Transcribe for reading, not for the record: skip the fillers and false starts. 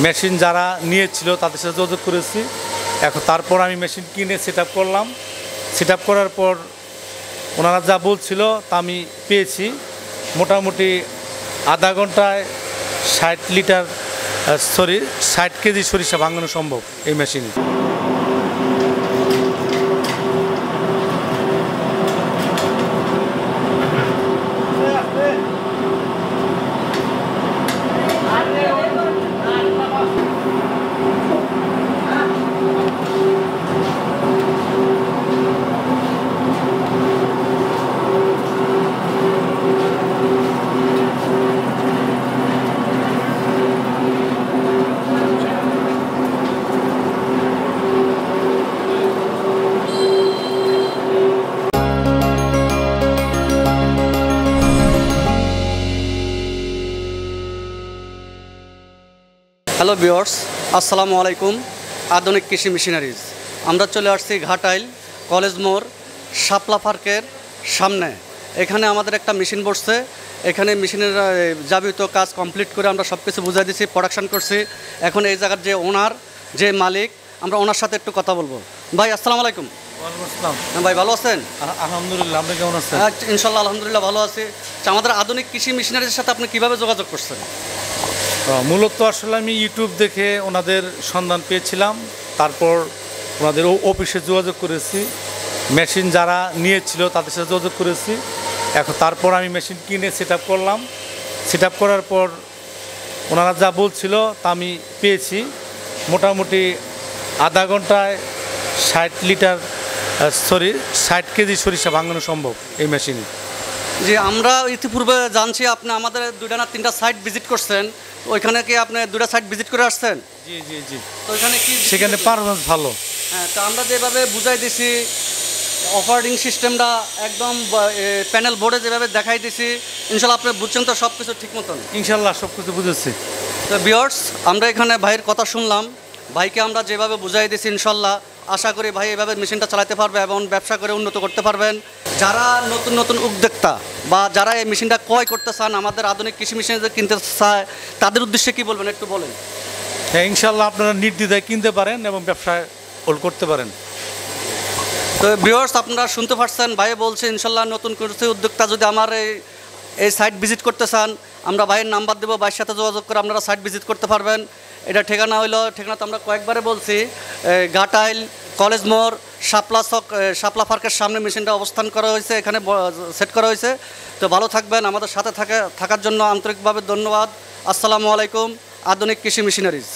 Machine যারা নিয়েছিল তাদের সাথে যোগাযোগ করেছি। এখন তারপর আমি মেশিন কিনে সেট আপ করলাম। সেট আপ করার পর ওনারা যা বলছিল তা আমি পেয়েছি। মোটামুটি আধা ঘন্টায় 60 কেজি সরিষা ভাঙানো সম্ভব এই মেশিনে। হ্যালো ভিউয়ার্স, আসসালামু আলাইকুম। আধুনিক কৃষি মেশিনারিজ, আমরা চলে আসছি ঘাটাইল কলেজ মোড় শাপলা পার্কের সামনে। এখানে আমাদের একটা মেশিন বসছে। এখানে মেশিনের যাবতীয় কাজ কমপ্লিট করে আমরা সব কিছু বুঝাই দিচ্ছি, প্রোডাকশন করছি। এখন এই জায়গার যে ওনার, যে মালিক, আমরা ওনার সাথে একটু কথা বলবো। ভাই আসসালামু আলাইকুম। ওয়ালাইকুম আসসালাম। ভাই ভালো আছেন? আলহামদুলিল্লাহ, আপনি কেমন আছেন? ইনশাল্লাহ আলহামদুলিল্লাহ ভালো আছি। আমাদের আধুনিক কৃষি মেশিনারিজের সাথে আপনি কীভাবে যোগাযোগ করছেন? মূলত আসলে আমি ইউটিউব দেখে ওনাদের সন্ধান পেয়েছিলাম। তারপর ওনাদের অফিসে যোগাযোগ করেছি। মেশিন যারা নিয়েছিল তাদের সাথে যোগাযোগ করেছি। এখন তারপর আমি মেশিন কিনে সেট আপ করলাম। সেট আপ করার পর ওনারা যা বলছিল তা আমি পেয়েছি। মোটামুটি আধা ঘন্টায় 60 কেজি সরিষা ভাঙানো সম্ভব এই মেশিনে। যে আমরা ইতিপূর্বে জানছি আপনি আমাদের 2টা না 3টা সাইট ভিজিট করছেন। ওইখানে কি আপনি 2টা সাইট ভিজিট করে আসছেন? জি জি জি। তো ওইখানে কি সেখানে পারফরমেন্স ভালো। হ্যাঁ, তো আমরা যেভাবে বুঝাই দিছি, অপারেটিং সিস্টেমটা একদম প্যানেল বোর্ডে যেভাবে দেখাই দিছি, ইনশাল্লাহ আপনি বুঝছেন তো সব কিছু ঠিক মতন? ইনশাল্লাহ সব কিছু বুঝেছি। তো ভিউয়ার্স, আমরা এখানে ভাইয়ের কথা শুনলাম। ভাইকে আমরা যেভাবে বুঝাই দিছি, ইনশাল্লাহ আশা করি ভাই এভাবে মেশিনটা চালাতে পারবে এবং ব্যবসা করে উন্নত করতে পারবেন। যারা নতুন নতুন উদ্যোক্তা বা যারা এই মেশিনটা ক্রয় করতে চান, আমাদের আধুনিক কৃষি মেশিন কিনতে চায়, তাদের উদ্দেশ্যে কি বলবেন একটু বলেন। হ্যাঁ, ইনশাল্লাহ আপনারা নির্দ্বিধায় কিনতে পারেন এবং ব্যবসায় করতে পারেন। তো ভিউয়ার্স, আপনারা শুনতে পারছেন, ভাই বলছে ইনশাল্লাহ নতুন কৃষি উদ্যোক্তা যদি আমার এই সাইট ভিজিট করতে চান, আমরা ভাইয়ের নাম্বার দেবো, ভাইয়ের সাথে যোগাযোগ করে আপনারা সাইট ভিজিট করতে পারবেন। এটা ঠিকানা তো আমরা কয়েকবারে বলছি, ঘাটাইল কলেজ মোড় শাপলা পার্কের সামনে মেশিনটা অবস্থান করা হয়েছে, এখানে সেট করা হয়েছে। তো ভালো থাকবেন, আমাদের সাথে থাকার জন্য আন্তরিকভাবে ধন্যবাদ। আসসালামু আলাইকুম। আধুনিক কৃষি মেশিনারিজ।